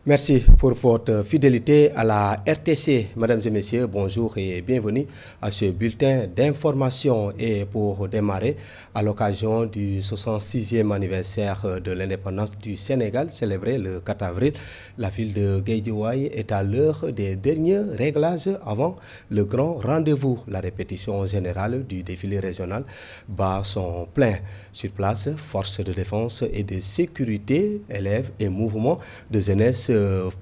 Merci pour votre fidélité à la RTC. Mesdames et messieurs, bonjour et bienvenue à ce bulletin d'information. Et pour démarrer, à l'occasion du 66e anniversaire de l'indépendance du Sénégal, célébré le 4 avril, la ville de Guédiawaye est à l'heure des derniers réglages avant le grand rendez-vous. La répétition générale du défilé régional bat son plein. Sur place, forces de défense et de sécurité, élèves et mouvements de jeunesse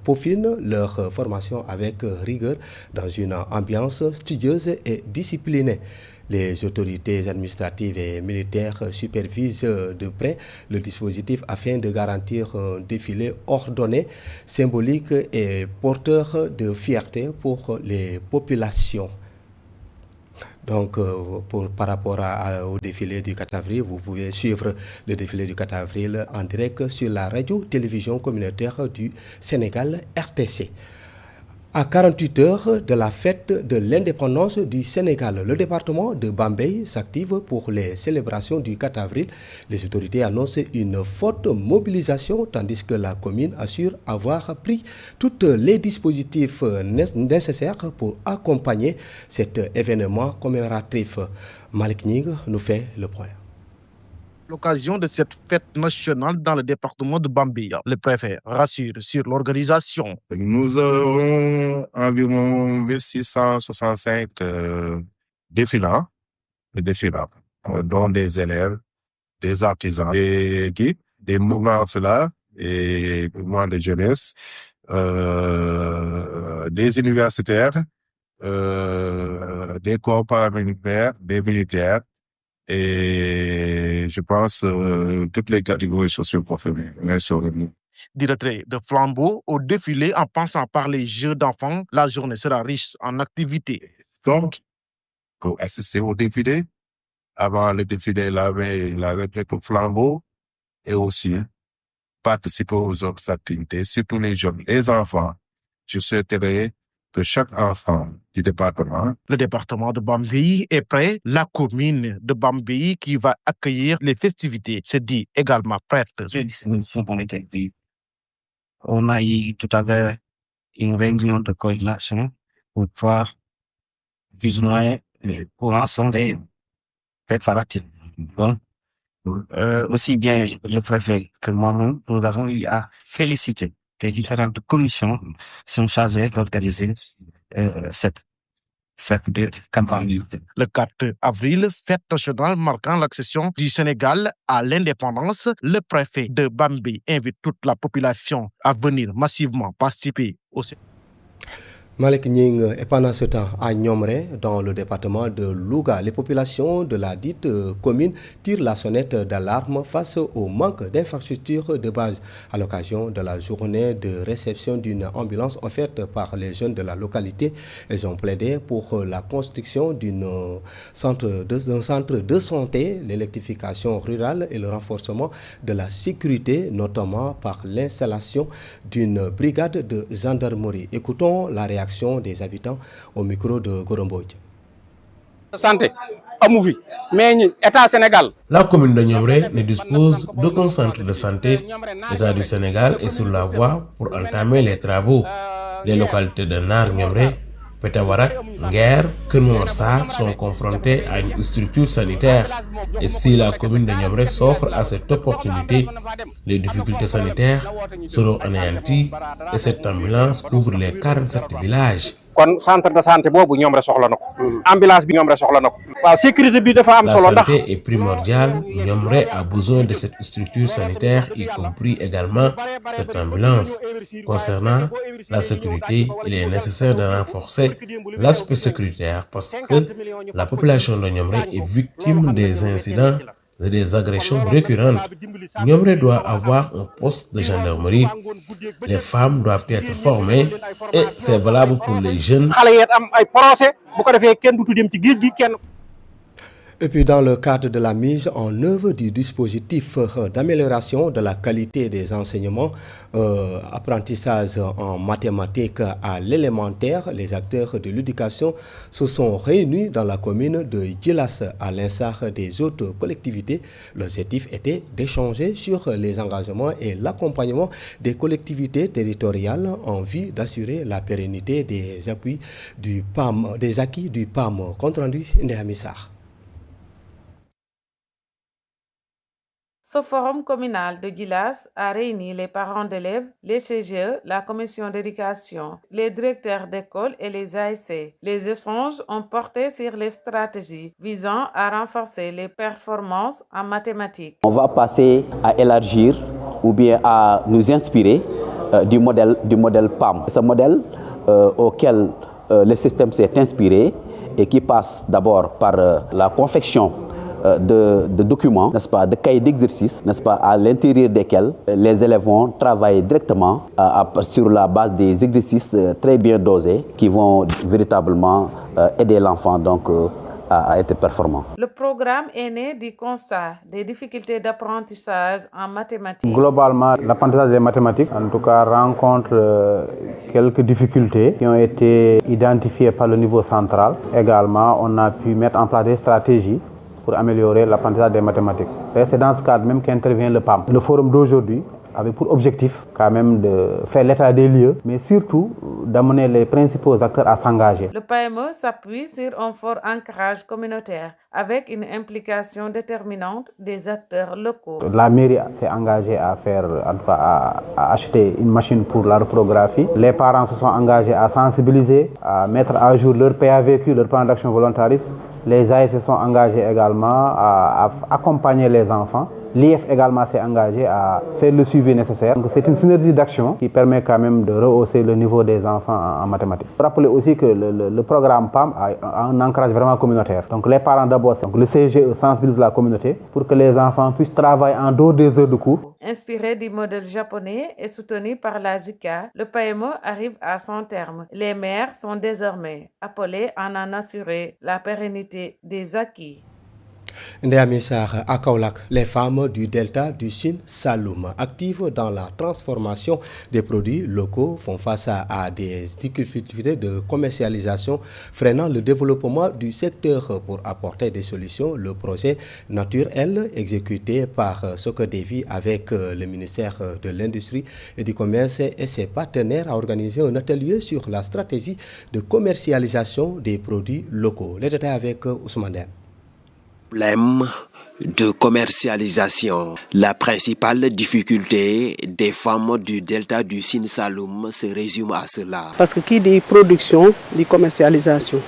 peaufinent leur formation avec rigueur dans une ambiance studieuse et disciplinée. Les autorités administratives et militaires supervisent de près le dispositif afin de garantir un défilé ordonné, symbolique et porteur de fierté pour les populations. Donc, par rapport au défilé du 4 avril, vous pouvez suivre le défilé du 4 avril en direct sur la radio-télévision communautaire du Sénégal, RTC. À 48 heures de la fête de l'indépendance du Sénégal, le département de Bambey s'active pour les célébrations du 4 avril. Les autorités annoncent une forte mobilisation tandis que la commune assure avoir pris tous les dispositifs nécessaires pour accompagner cet événement commémoratif. Malik Ning nous fait le point. L'occasion de cette fête nationale dans le département de Bambey, le préfet rassure sur l'organisation. Nous aurons environ 1665 défilants, dont des élèves, des artisans, des guides, des mouvements là et mouvements de jeunesse, des universitaires, des corps paramilitaires, des militaires, et je pense toutes les catégories socio-professionnelles sont venues. Du retrait de flambeaux au défilé en passant par les jeux d'enfants, la journée sera riche en activités. Donc, pour assister au défilé, avant le défilé, la retrait de flambeaux et aussi participer aux autres activités, surtout les jeunes, les enfants. Je souhaiterais que chaque enfant du département. Le département de Bambey est prêt. La commune de Bambey qui va accueillir les festivités se dit également prête. On a eu tout à l'heure une réunion de coordination pour pouvoir visionner pour l'ensemble des préparatifs. Bon. Aussi bien le préfet que moi-même, nous avons eu à féliciter les différentes commissions qui sont chargées d'organiser cette campagne. Le 4 avril, fête nationale marquant l'accession du Sénégal à l'indépendance, le préfet de Bambey invite toute la population à venir massivement participer au Malik Ning, et pendant ce temps, à Nyomré, dans le département de Louga, les populations de la dite commune tirent la sonnette d'alarme face au manque d'infrastructures de base. À l'occasion de la journée de réception d'une ambulance offerte par les jeunes de la localité, ils ont plaidé pour la construction d'un centre de santé, l'électrification rurale et le renforcement de la sécurité, notamment par l'installation d'une brigade de gendarmerie. Écoutons la réaction des habitants au micro de Goromboy. Santé, amouvi, mais État Sénégal. La commune de Nyomré ne dispose d'aucun centre de santé. L'État du Sénégal est sur la voie pour entamer les travaux. Les localités de Nar Nyomré, Petawarak, Nguer, Kermouarsar sont confrontées à une structure sanitaire. Et si la commune de Nyomré s'offre à cette opportunité, les difficultés sanitaires seront anéanties et cette ambulance couvre les 47 villages. kon centre de santé bobu ñom rek soxla nako ambulance bi ñom rek soxla nako waaw sécurité bi dafa am solo ndax la santé est primordiale. Nyomré a besoin de cette structure sanitaire, y compris également cette ambulance. Concernant la sécurité, il est nécessaire de renforcer l'aspect sécuritaire parce que la population de Nyomré est victime des incidents et des agressions récurrentes. Nyomré doit avoir un poste de gendarmerie. Les femmes doivent être formées et c'est valable pour les jeunes. Et puis dans le cadre de la mise en œuvre du dispositif d'amélioration de la qualité des enseignements, apprentissage en mathématiques à l'élémentaire, les acteurs de l'éducation se sont réunis dans la commune de Djilas à l'instar des autres collectivités. L'objectif était d'échanger sur les engagements et l'accompagnement des collectivités territoriales en vue d'assurer la pérennité des acquis du PAM. Compte rendu Ndéhamissar. Ce forum communal de Djilas a réuni les parents d'élèves, les CGE, la commission d'éducation, les directeurs d'école et les ASC. Les échanges ont porté sur les stratégies visant à renforcer les performances en mathématiques. On va passer à élargir ou bien à nous inspirer du modèle PAM. Ce modèle auquel le système s'est inspiré et qui passe d'abord par la confection de documents, n'est-ce pas, de cahiers d'exercice, n'est-ce pas, à l'intérieur desquels les élèves vont travailler directement sur la base des exercices très bien dosés qui vont véritablement aider l'enfant donc à être performant. Le programme est né du constat des difficultés d'apprentissage en mathématiques. Globalement, l'apprentissage des mathématiques, en tout cas, rencontre quelques difficultés qui ont été identifiées par le niveau central. Également, on a pu mettre en place des stratégies pour améliorer l'apprentissage des mathématiques. Et c'est dans ce cadre même qu'intervient le PAM. Le forum d'aujourd'hui avait pour objectif quand même de faire l'état des lieux, mais surtout d'amener les principaux acteurs à s'engager. Le PAME s'appuie sur un fort ancrage communautaire avec une implication déterminante des acteurs locaux. La mairie s'est engagée à faire, en tout cas, à acheter une machine pour la reprographie. Les parents se sont engagés à sensibiliser, à mettre à jour leur PAVQ, leur plan d'action volontariste. Les AS se sont engagés également à accompagner les enfants. L'IF également s'est engagé à faire le suivi nécessaire. Donc c'est une synergie d'action qui permet quand même de rehausser le niveau des enfants en mathématiques. Rappelez aussi que le programme PAM a un ancrage vraiment communautaire. Donc les parents d'abord, le CGE sensibilise la communauté pour que les enfants puissent travailler en dehors des heures de cours. Inspiré du modèle japonais et soutenu par la Zika, le PAME arrive à son terme. Les maires sont désormais appelés à en assurer la pérennité des acquis. Ndéhamissar à Kaolack, les femmes du delta du Sine Saloum, actives dans la transformation des produits locaux, font face à des difficultés de commercialisation, freinant le développement du secteur. Pour apporter des solutions, le projet Nature L, exécuté par Socodevi avec le ministère de l'Industrie et du Commerce et ses partenaires, a organisé un atelier sur la stratégie de commercialisation des produits locaux. Les détails avec Ousmane Dem. Problème de commercialisation. La principale difficulté des femmes du delta du Sine Saloum se résume à cela. Parce que qui dit production, dit commercialisation.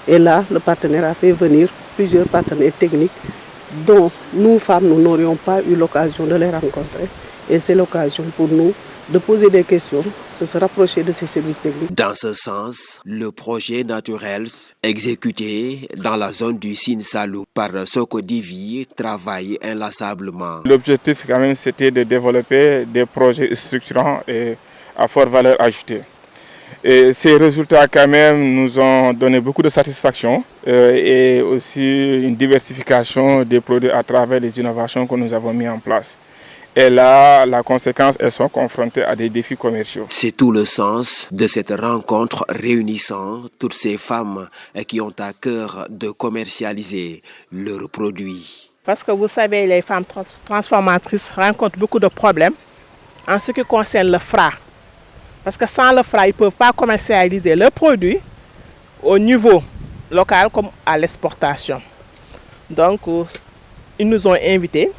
Et là, le partenaire a fait venir plusieurs partenaires techniques dont nous, femmes, nous n'aurions pas eu l'occasion de les rencontrer. Et c'est l'occasion pour nous de poser des questions, de se rapprocher de ces services techniques. Dans ce sens, le projet Naturel, exécuté dans la zone du Sine Saloum par Socodivi, travaille inlassablement. L'objectif, quand même, c'était de développer des projets structurants et à forte valeur ajoutée. Et ces résultats, quand même, nous ont donné beaucoup de satisfaction et aussi une diversification des produits à travers les innovations que nous avons mis en place. Et là, la conséquence, elles sont confrontées à des défis commerciaux. C'est tout le sens de cette rencontre réunissant toutes ces femmes qui ont à cœur de commercialiser leurs produits. Parce que vous savez, les femmes transformatrices rencontrent beaucoup de problèmes en ce qui concerne le FRA. Parce que sans le FRA, ils ne peuvent pas commercialiser leurs produits au niveau local comme à l'exportation. Donc, ils nous ont invités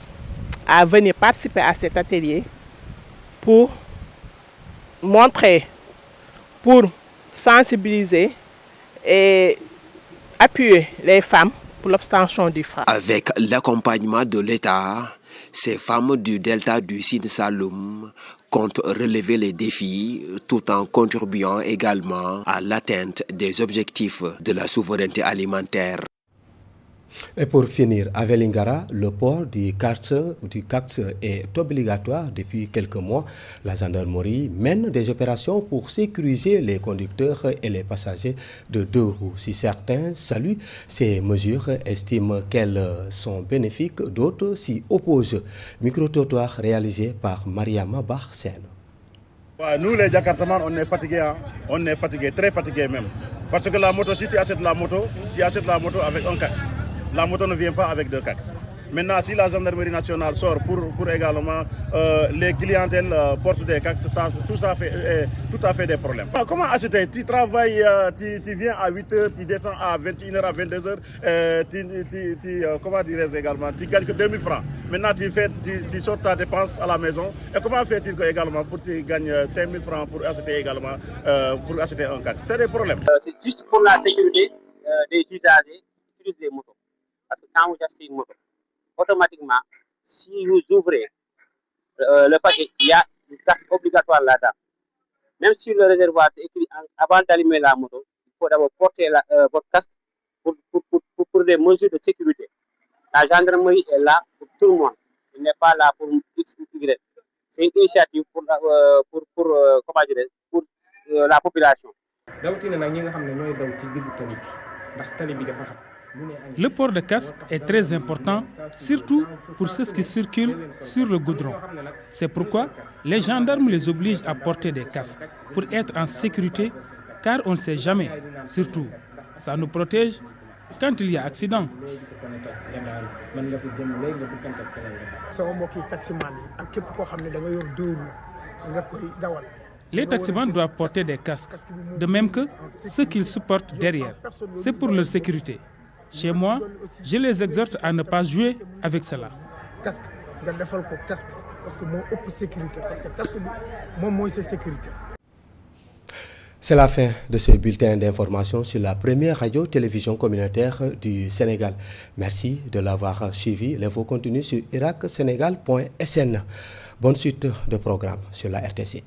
à venir participer à cet atelier pour montrer, pour sensibiliser et appuyer les femmes pour l'obtention du FRA. Avec l'accompagnement de l'État, ces femmes du delta du Sine Saloum comptent relever les défis tout en contribuant également à l'atteinte des objectifs de la souveraineté alimentaire. Et pour finir, à Vélingara, le port du casque est obligatoire depuis quelques mois. La gendarmerie mène des opérations pour sécuriser les conducteurs et les passagers de 2 roues. Si certains saluent ces mesures, estiment qu'elles sont bénéfiques, d'autres s'y opposent. Micro-trottoir réalisé par Mariama Barsen. Nous les Jakartamans, on est fatigués, hein? On est fatigués, très fatigués même. Parce que la moto, si tu achètes la moto avec un casque. La moto ne vient pas avec 2 casques. Maintenant, si la gendarmerie nationale sort pour également les clientèles portent des casques, tout ça fait des problèmes. Comment acheter? Tu travailles, tu viens à 8h, tu descends à 21h, à 22h, comment dirais-je également, tu gagnes que 2000 francs. Maintenant, tu sors ta dépense à la maison. Et comment fait-il également pour que tu gagnes 5000 francs pour acheter également pour acheter un casque? C'est des problèmes. C'est juste pour la sécurité des usagers qui utilisent les motos. Parce que quand vous achetez une moto, automatiquement, si vous ouvrez le paquet, il y a une casque obligatoire là-dedans. Même sur le réservoir, c'est écrit avant d'allumer la moto, il faut d'abord porter votre casque pour des mesures de sécurité. La gendarmerie est là pour tout le monde. Elle n'est pas là pour X ou Y. C'est une initiative pour la population. Le port de casque est très important, surtout pour ceux qui circulent sur le goudron. C'est pourquoi les gendarmes les obligent à porter des casques pour être en sécurité, car on ne sait jamais. Surtout, ça nous protège quand il y a accident. Les taximans doivent porter des casques, de même que ceux qu'ils supportent derrière. C'est pour leur sécurité. Chez moi, je les exhorte à ne pas jouer avec cela. C'est la fin de ce bulletin d'information sur la première radio-télévision communautaire du Sénégal. Merci de l'avoir suivi. L'info continue sur iracsénégal.sn. Bonne suite de programme sur la RTC.